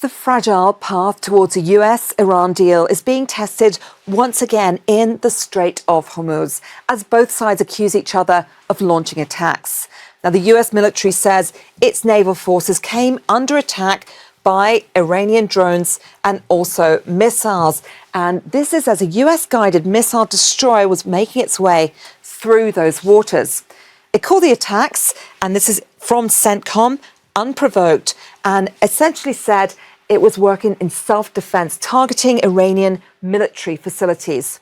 The fragile path towards a US-Iran deal is being tested once again in the Strait of Hormuz, as both sides accuse each other of launching attacks. Now, the US military says its naval forces came under attack by Iranian drones and also missiles. And this is as a US-guided missile destroyer was making its way through those waters. It called the attacks, and this is from CENTCOM, unprovoked, and essentially said it was working in self-defense, targeting Iranian military facilities.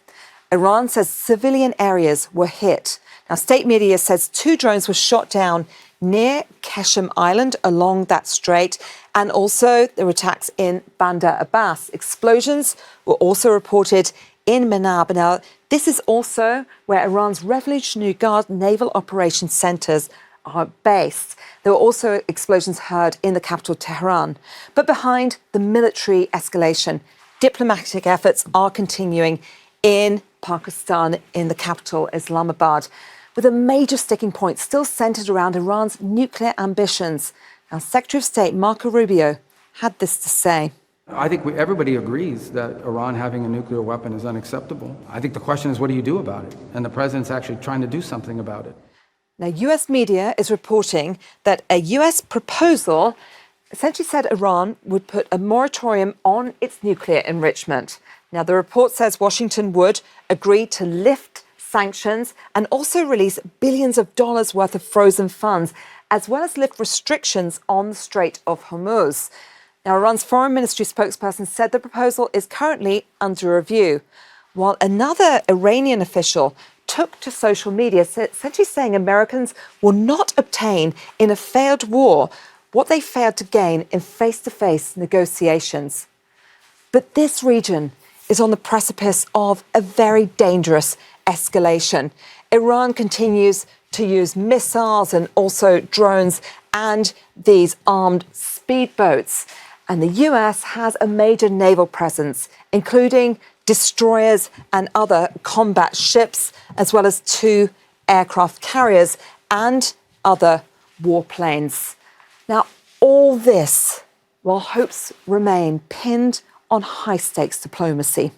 Iran says civilian areas were hit. Now, state media says 2 drones were shot down near Qeshm Island along that strait, and also there were attacks in Bandar Abbas. Explosions were also reported in Manab. Now, this is also where Iran's Revolutionary Guard naval operations centres are based. There were also explosions heard in the capital, Tehran. But behind the military escalation, diplomatic efforts are continuing in Pakistan, in the capital, Islamabad, with a major sticking point still centred around Iran's nuclear ambitions. Now, Secretary of State Marco Rubio had this to say. I think everybody agrees that Iran having a nuclear weapon is unacceptable. I think the question is, what do you do about it? And the president's actually trying to do something about it. Now, US media is reporting that a US proposal essentially said Iran would put a moratorium on its nuclear enrichment. Now, the report says Washington would agree to lift sanctions and also release billions of dollars worth of frozen funds, as well as lift restrictions on the Strait of Hormuz. Now, Iran's foreign ministry spokesperson said the proposal is currently under review, while another Iranian official took to social media, essentially saying Americans will not obtain in a failed war what they failed to gain in face-to-face negotiations. But this region is on the precipice of a very dangerous escalation. Iran continues to use missiles and also drones and these armed speedboats. And the US has a major naval presence, including destroyers and other combat ships, as well as 2 aircraft carriers and other warplanes. Now, all this while hopes remain pinned on high-stakes diplomacy.